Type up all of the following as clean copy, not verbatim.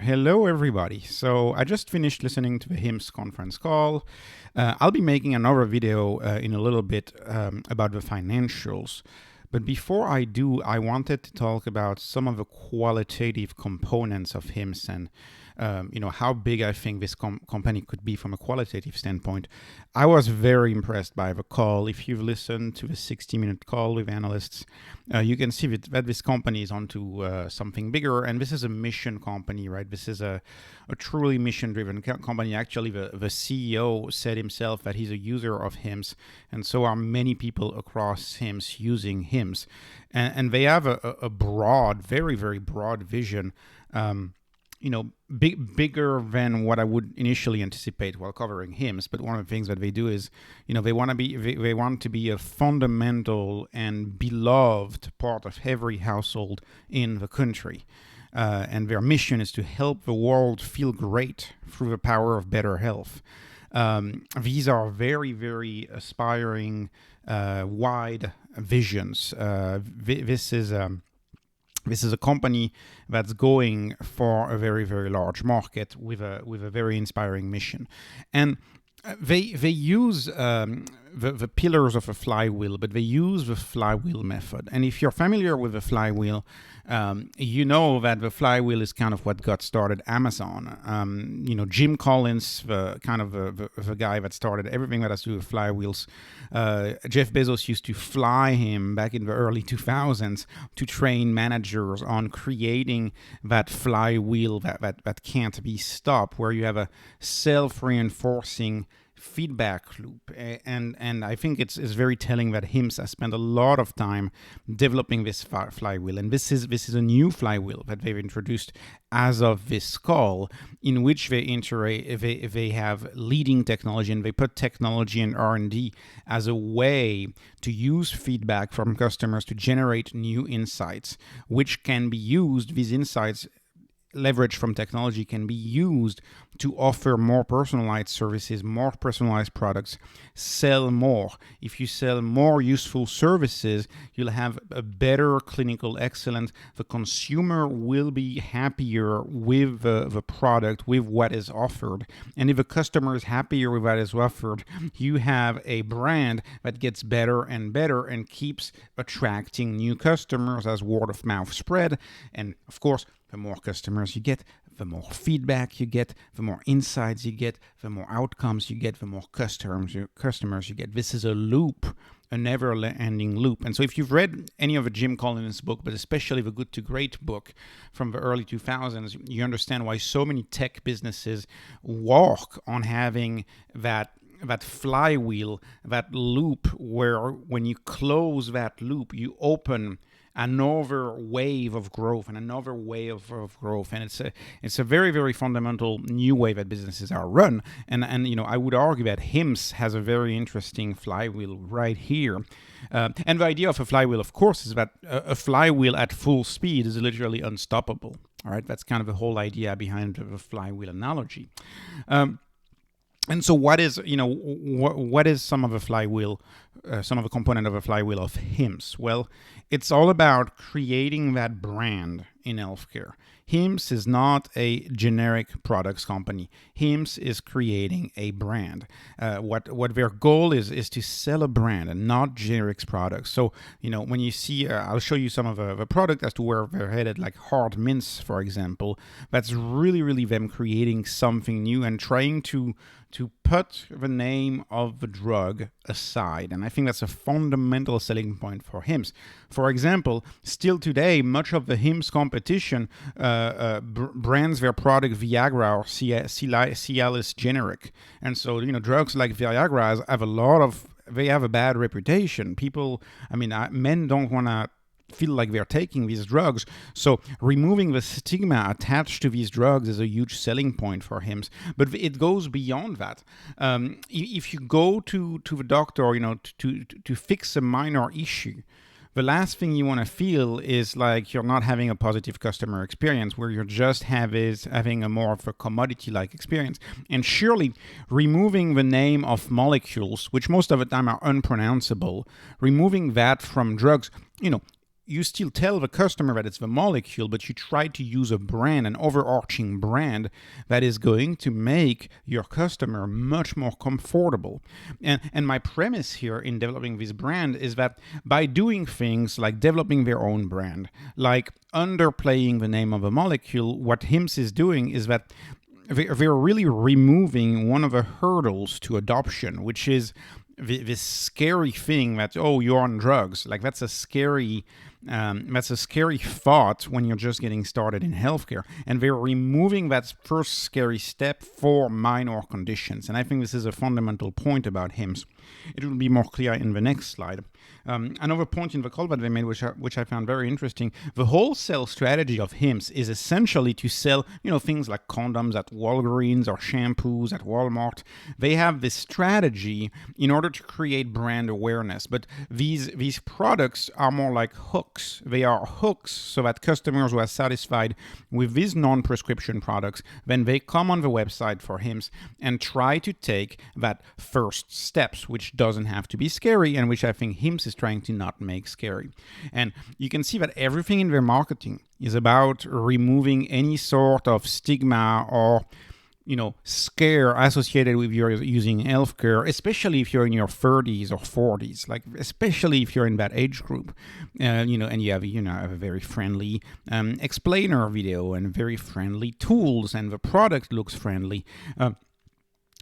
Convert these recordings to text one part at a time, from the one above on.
Hello, everybody. So I just finished listening to the HIMSS conference call. I'll be making another video in a little bit about the financials. But before I do, I wanted to talk about some of the qualitative components of HIMSS and how big I think this company could be from a qualitative standpoint. I was very impressed by the call. If you've listened to the 60-minute call with analysts, you can see that this company is onto something bigger, and this is a mission company, right? This is a truly mission-driven company. Actually, the CEO said himself that he's a user of HIMSS, and so are many people across HIMSS using HIMSS. And they have a broad, very, very broad vision, bigger than what I would initially anticipate while covering HIMSS. But one of the things that they do is, they want to be a fundamental and beloved part of every household in the country. And their mission is to help the world feel great through the power of better health. These are very, very aspiring, wide visions. This is a company that's going for a very, very large market with a very inspiring mission. And they use the pillars of a flywheel, but they use the flywheel method. And if you're familiar with the flywheel, you know that the flywheel is kind of what got started Amazon. Jim Collins, the guy that started everything that has to do with flywheels. Jeff Bezos used to fly him back in the early 2000s to train managers on creating that flywheel that can't be stopped, where you have a self-reinforcing feedback loop. And I think it's very telling that HIMSS has spent a lot of time developing this flywheel. And this is a new flywheel that they've introduced as of this call, in which they have leading technology, and they put technology and R&D as a way to use feedback from customers to generate new insights, which can be used, these insights leverage from technology can be used to offer more personalized services, more personalized products, sell more. If you sell more useful services, you'll have a better clinical excellence. The consumer will be happier with the product, with what is offered. And if a customer is happier with what is offered, you have a brand that gets better and better and keeps attracting new customers as word of mouth spread. And of course, the more customers you get, the more feedback you get, the more insights you get, the more outcomes you get, the more customers you get. This is a loop, a never-ending loop. And so if you've read any of the Jim Collins book, but especially the Good to Great book from the early 2000s, you understand why so many tech businesses work on having that flywheel, that loop, where when you close that loop, you open another wave of growth and another way of growth. And it's a very, very fundamental new way that businesses are run. And I would argue that HIMSS has a very interesting flywheel right here. And the idea of a flywheel, of course, is that a flywheel at full speed is literally unstoppable. All right, that's kind of the whole idea behind the flywheel analogy. And so what is some of the flywheel, some of the component of a flywheel of HIMSS? Well, it's all about creating that brand in healthcare. HIMSS is not a generic products company. HIMSS is creating a brand. What their goal is to sell a brand and not generic products. So, when you see, I'll show you some of the product as to where they're headed, like hard mints, for example. That's really, really them creating something new and trying to put the name of the drug aside. And I think that's a fundamental selling point for HIMSS. For example, still today, much of the HIMSS competition brands their product Viagra or Cialis generic. And so, drugs like Viagra have a bad reputation. Men don't want to feel like they're taking these drugs. So removing the stigma attached to these drugs is a huge selling point for HIMSS. But it goes beyond that. If you go to the doctor, to fix a minor issue, the last thing you want to feel is like you're not having a positive customer experience, where you're just having a more of a commodity-like experience. And surely removing the name of molecules, which most of the time are unpronounceable, removing that from drugs, you still tell the customer that it's the molecule, but you try to use a brand, an overarching brand that is going to make your customer much more comfortable. And my premise here in developing this brand is that by doing things like developing their own brand, like underplaying the name of a molecule, what HIMS is doing is that they're really removing one of the hurdles to adoption, which is this scary thing that, oh, you're on drugs. Like that's a scary thought when you're just getting started in healthcare. And they're removing that first scary step for minor conditions. And I think this is a fundamental point about HIMS. It will be more clear in the next slide. Another point in the call that they made, which I found very interesting, the wholesale strategy of HIMS is essentially to sell, things like condoms at Walgreens or shampoos at Walmart. They have this strategy in order to create brand awareness. But these products are more like hooks. They are hooks so that customers who are satisfied with these non-prescription products, then they come on the website for HIMS and try to take that first steps, which doesn't have to be scary and which I think HIMS is trying to not make scary. And you can see that everything in their marketing is about removing any sort of stigma or scare associated with your using healthcare, especially if you're in your 30s or 40s, like especially if you're in that age group, and you have a very friendly explainer video and very friendly tools, and the product looks friendly.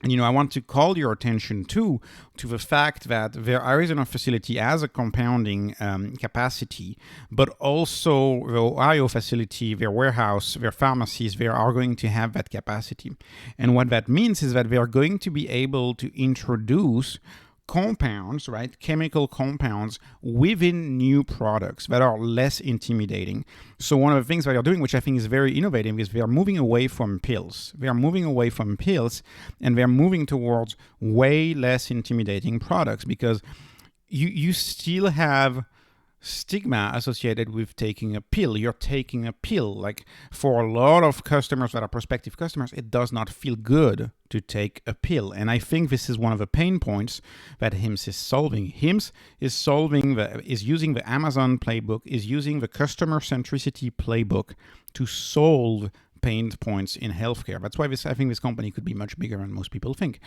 And I want to call your attention to the fact that their Arizona facility has a compounding capacity, but also the Ohio facility, their warehouse, their pharmacies, they are going to have that capacity. And what that means is that they are going to be able to introduce compounds, right? Chemical compounds within new products that are less intimidating. So one of the things that they're doing, which I think is very innovative, is they are moving away from pills. They are moving away from pills and they're moving towards way less intimidating products, because you still have stigma associated with taking a pill. You're taking a pill. Like for a lot of customers that are prospective customers, it does not feel good to take a pill. And I think this is one of the pain points that HIMS is solving. HIMS is using the Amazon playbook, is using the customer centricity playbook to solve pain points in healthcare. That's why I think this company could be much bigger than most people think.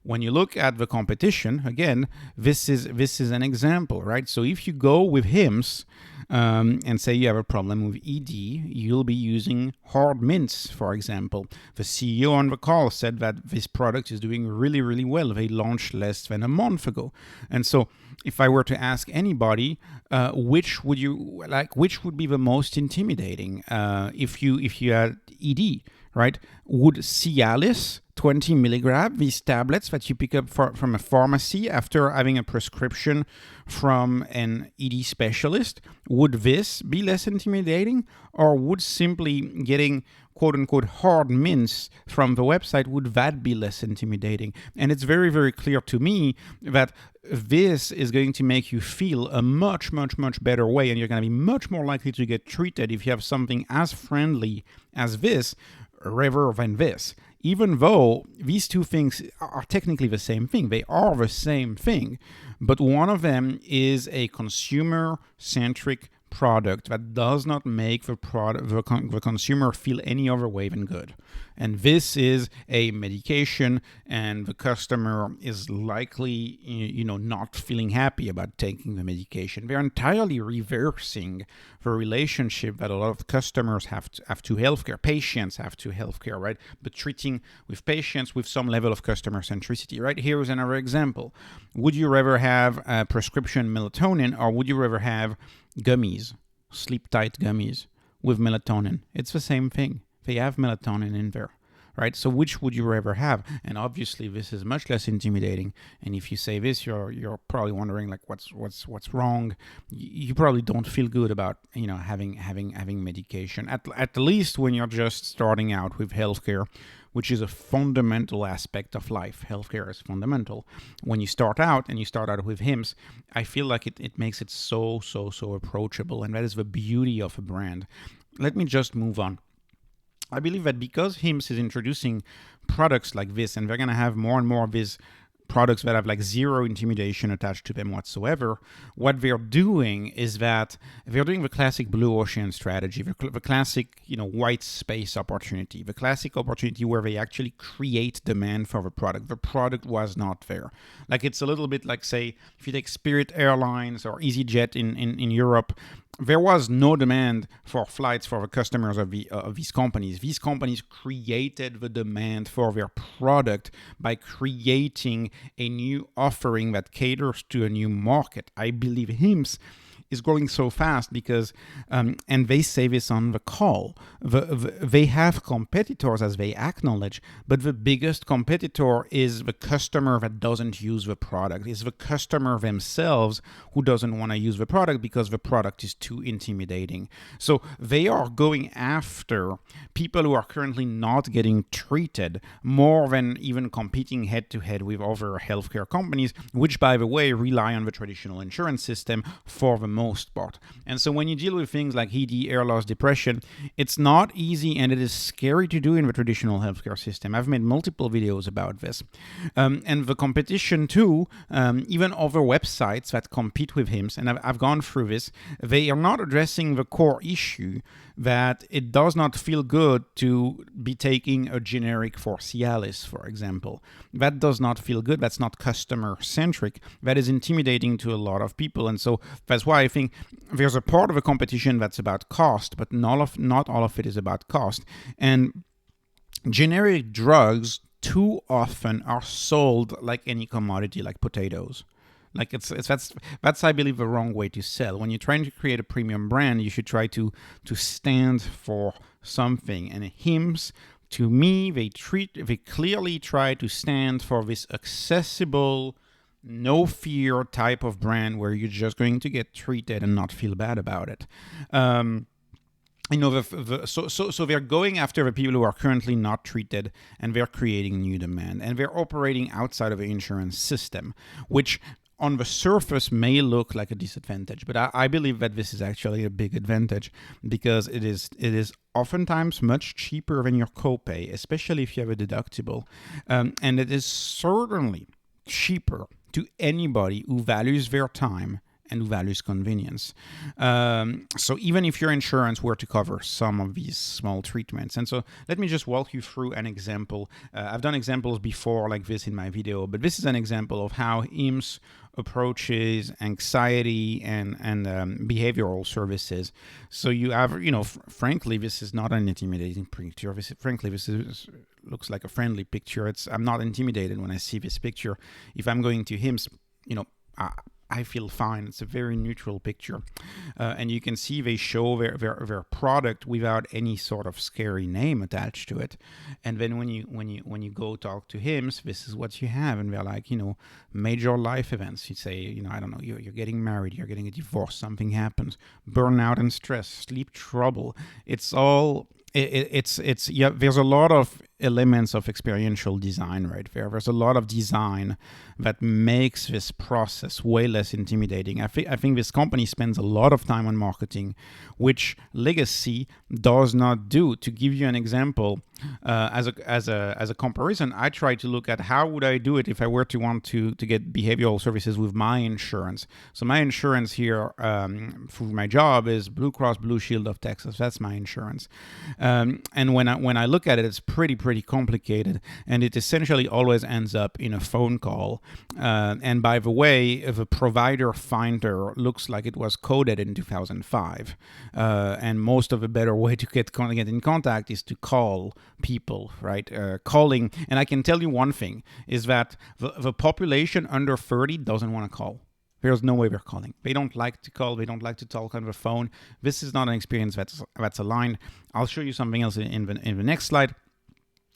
When you look at the competition, again, this is an example, right? So if you go with HIMS and say you have a problem with ED, you'll be using hard mints, for example. The CEO on the call said that this product is doing really, really well. They launched less than a month ago. And so if I were to ask anybody, which would be the most intimidating if you had ED, right? Would Cialis 20 milligram, these tablets that you pick up from a pharmacy after having a prescription from an ED specialist, would this be less intimidating? Or would simply getting quote-unquote hard mints from the website, would that be less intimidating? And it's very, very clear to me that this is going to make you feel a much, much, much better way, and you're going to be much more likely to get treated if you have something as friendly as this rather than this. Even though these two things are technically the same thing, they are the same thing, but one of them is a consumer-centric product that does not make the consumer feel any other way than good. And this is a medication, and the customer is likely, not feeling happy about taking the medication. They're entirely reversing the relationship that a lot of customers have to healthcare, patients have to healthcare, right? But treating with patients with some level of customer centricity, right? Here is another example. Would you rather have a prescription melatonin, or would you rather have gummies, sleep tight gummies with melatonin? It's the same thing. They have melatonin in there, right? So which would you rather have? And obviously this is much less intimidating. And if you say this, you're probably wondering like what's wrong. You probably don't feel good about having medication, at least when you're just starting out with healthcare, which is a fundamental aspect of life. Healthcare is fundamental. When you start out with HIMS, I feel like it makes it so approachable, and that is the beauty of a brand. Let me just move on. I believe that because HIMS is introducing products like this, and they're going to have more and more of these products that have like zero intimidation attached to them whatsoever, what they're doing is that they're doing the classic blue ocean strategy, the classic, white space opportunity, the classic opportunity where they actually create demand for the product. The product was not there. Like it's a little bit like, say, if you take Spirit Airlines or EasyJet in Europe, there was no demand for flights for the customers of these companies. These companies created the demand for their product by creating a new offering that caters to a new market. I believe HIMSS is growing so fast because, and they say this on the call, they have competitors as they acknowledge, but the biggest competitor is the customer that doesn't use the product, is the customer themselves who doesn't want to use the product because the product is too intimidating. So they are going after people who are currently not getting treated more than even competing head to head with other healthcare companies, which, by the way, rely on the traditional insurance system for the most part. And so when you deal with things like ED, air loss, depression, it's not easy and it is scary to do in the traditional healthcare system. I've made multiple videos about this. And the competition too, even other websites that compete with HIMSS, and I've gone through this, they are not addressing the core issue that it does not feel good to be taking a generic for Cialis, for example. That does not feel good. That's not customer-centric. That is intimidating to a lot of people. And so that's why I think there's a part of a competition that's about cost, but not all of it is about cost. And generic drugs too often are sold like any commodity, like potatoes. Like that's I believe the wrong way to sell. When you're trying to create a premium brand, you should try to stand for something. And HIMSS, to me, they clearly try to stand for this accessible, no fear type of brand where you're just going to get treated and not feel bad about it. So they're going after the people who are currently not treated, and they're creating new demand, and they're operating outside of the insurance system, which on the surface may look like a disadvantage, but I believe that this is actually a big advantage because it is oftentimes much cheaper than your copay, especially if you have a deductible, and it is certainly cheaper to anybody who values their time and who values convenience. So even if your insurance were to cover some of these small treatments. And so let me just walk you through an example. I've done examples before like this in my video, but this is an example of how HIMSS approaches anxiety and behavioral services. So you have, frankly, this is not an intimidating picture. This looks like a friendly picture. I'm not intimidated when I see this picture. If I'm going to HIMSS, I feel fine. It's a very neutral picture. And you can see they show their product without any sort of scary name attached to it. And then when you go talk to HIMSS, this is what you have. And they're like, major life events. You say, I don't know, you're getting married, you're getting a divorce, something happens, burnout and stress, sleep trouble. It's all... there's a lot of elements of experiential design right there. There's a lot of design that makes this process way less intimidating. I think this company spends a lot of time on marketing, which Legacy does not do. To give you an example, as a comparison, I try to look at how would I do it if I were to want to get behavioral services with my insurance. So my insurance here for my job is Blue Cross Blue Shield of Texas. That's my insurance. And when I look at it, it's pretty complicated, and it essentially always ends up in a phone call. And by the way, the provider finder looks like it was coded in 2005. And most of the better way to get in contact is to call people, right? Calling, and I can tell you one thing, is that the population under 30 doesn't want to call. There's no way they're calling. They don't like to call. They don't like to talk on the phone. This is not an experience that's aligned. I'll show you something else in the next slide.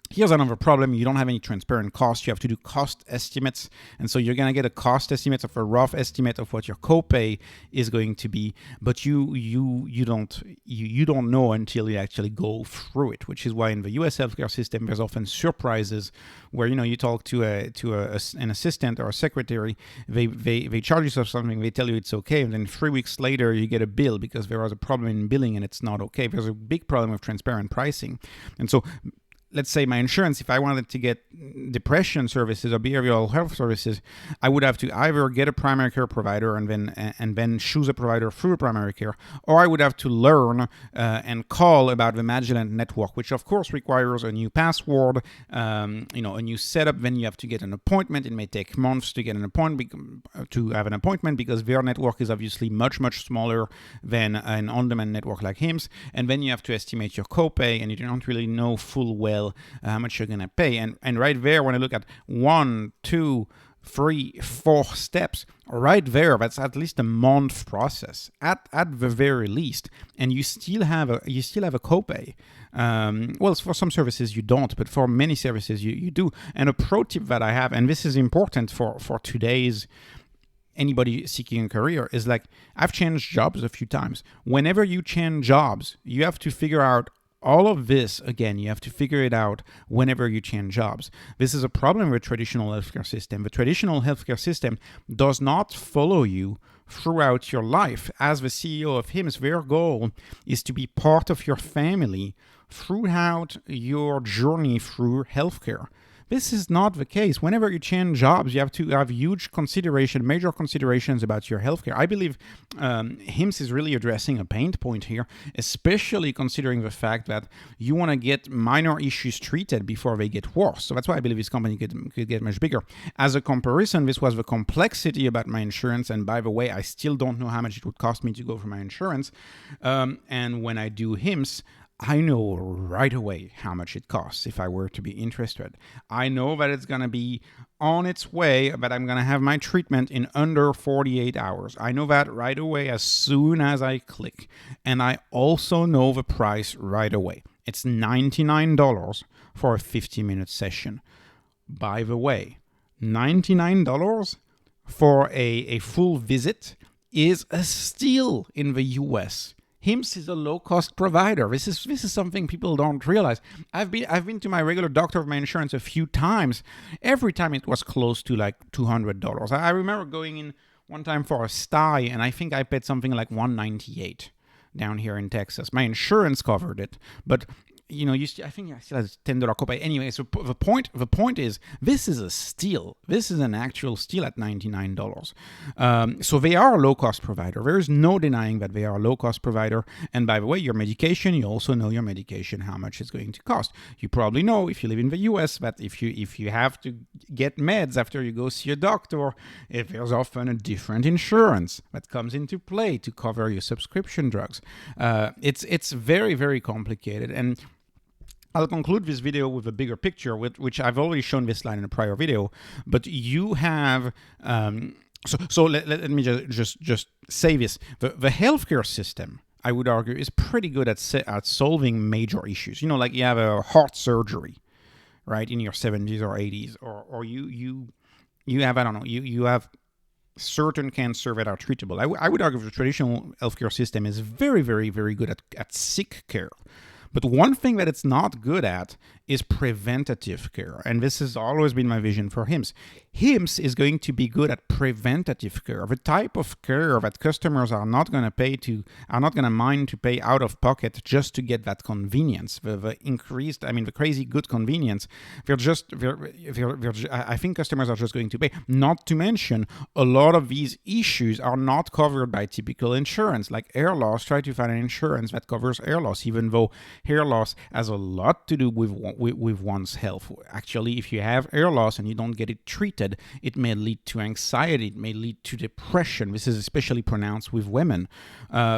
Here's another problem. You don't have any transparent cost. You have to do cost estimates. And so you're going to get a cost estimate of a rough estimate of what your copay is going to be, but you don't know until you actually go through it, which is why in the US healthcare system, there's often surprises where, you talk to an assistant or a secretary, they charge you for something, they tell you it's okay, and then 3 weeks later you get a bill because there was a problem in billing and it's not okay. There's a big problem with transparent pricing. And so let's say my insurance, if I wanted to get depression services or behavioral health services, I would have to either get a primary care provider and then choose a provider through a primary care, or I would have to learn and call about the Magellan network, which of course requires a new password, a new setup. Then you have to get an appointment. It may take months to get an appointment because their network is obviously much smaller than an on-demand network like HIMSS. And then you have to estimate your copay, and you don't really know full well how much you're going to pay. And right there, when I look at 1, 2, 3, 4 steps, right there, that's at least a month process at the very least, and you still have a copay. Well, for some services you don't, but for many services you do. And a pro tip that I have, and this is important for today's anybody seeking a career, is like, I've changed jobs a few times. Whenever you change jobs, you have to figure out all of this again. You have to figure it out whenever you change jobs. This is a problem with traditional healthcare system. The traditional healthcare system does not follow you throughout your life. As the CEO of HIMSS, their goal is to be part of your family throughout your journey through healthcare. This is not the case. Whenever you change jobs, you have to have major considerations about your healthcare. I believe HIMSS is really addressing a pain point here, especially considering the fact that you want to get minor issues treated before they get worse. So that's why I believe this company could get much bigger. As a comparison, this was the complexity about my insurance. And by the way, I still don't know how much it would cost me to go for my insurance. And when I do HIMSS, I know right away how much it costs if I were to be interested. I know that it's going to be on its way, but I'm going to have my treatment in under 48 hours. I know that right away as soon as I click. And I also know the price right away. It's $99 for a 50-minute session. By the way, $99 for a full visit is a steal in the US. HIMSS is a low-cost provider. This is something people don't realize. I've been to my regular doctor of my insurance a few times. Every time it was close to like $200. I remember going in one time for a sty, and I think I paid something like $198 down here in Texas. My insurance covered it, but I think I still have $10 copay. Anyway, so the point is, this is a steal. This is an actual steal at $99. So they are a low-cost provider. There is no denying that they are a low-cost provider. And by the way, your medication, you also know your medication, how much it's going to cost. You probably know, if you live in the US, that if you have to get meds after you go see a doctor, if there's often a different insurance that comes into play to cover your subscription drugs. It's very, very complicated. And I'll conclude this video with a bigger picture, which I've already shown this slide in a prior video, but you have, so let me just say this. The healthcare system, I would argue, is pretty good at solving major issues. Like you have a heart surgery, right, in your 70s or 80s, or you have, I don't know, you have certain cancer that are treatable. I would argue the traditional healthcare system is very, very, very good at sick care. But one thing that it's not good at is preventative care. And this has always been my vision for HIMSS. HIMSS is going to be good at preventative care, the type of care that customers are not going to mind to pay out of pocket just to get that convenience, the crazy good convenience. I think customers are just going to pay. Not to mention, a lot of these issues are not covered by typical insurance, like hair loss. Try to find an insurance that covers hair loss, even though hair loss has a lot to do with one's health. Actually, if you have hair loss and you don't get it treated, it may lead to anxiety, it may lead to depression. This is especially pronounced with women.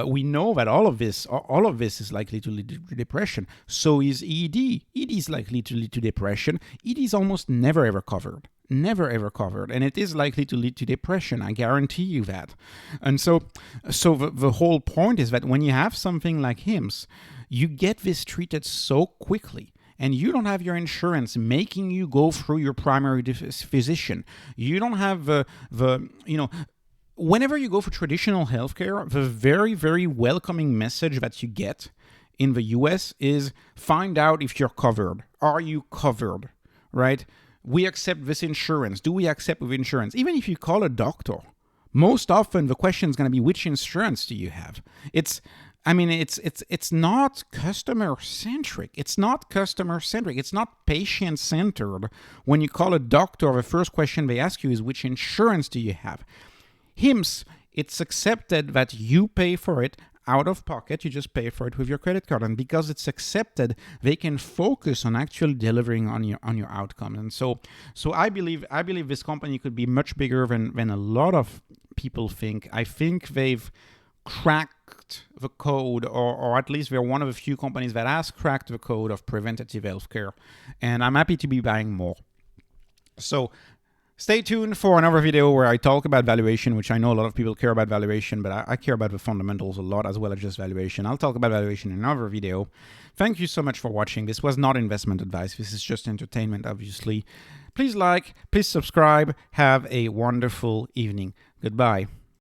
We know that all of this is likely to lead to depression. So is ED. ED is likely to lead to depression. ED is almost never ever covered. And it is likely to lead to depression. I guarantee you that. And so the whole point is that when you have something like HIMSS, you get this treated so quickly. And you don't have your insurance making you go through your primary physician. You don't have whenever you go for traditional healthcare, the very, very welcoming message that you get in the US is find out if you're covered. Are you covered, right? We accept this insurance. Do we accept with insurance? Even if you call a doctor, most often the question is going to be, which insurance do you have? I mean, it's not customer centric. It's not customer centric. It's not patient centered. When you call a doctor, the first question they ask you is, which insurance do you have? HIMSS, it's accepted that you pay for it out of pocket. You just pay for it with your credit card, and because it's accepted, they can focus on actually delivering on your outcome. And so I believe this company could be much bigger than a lot of people think. I think they've cracked the code, or at least they're one of the few companies that has cracked the code of preventative healthcare, and I'm happy to be buying more. So stay tuned for another video where I talk about valuation, which I know a lot of people care about valuation, but I care about the fundamentals a lot as well as just valuation. I'll talk about valuation in another video. Thank you so much for watching. This was not investment advice. This is just entertainment, obviously. Please like, please subscribe. Have a wonderful evening. Goodbye.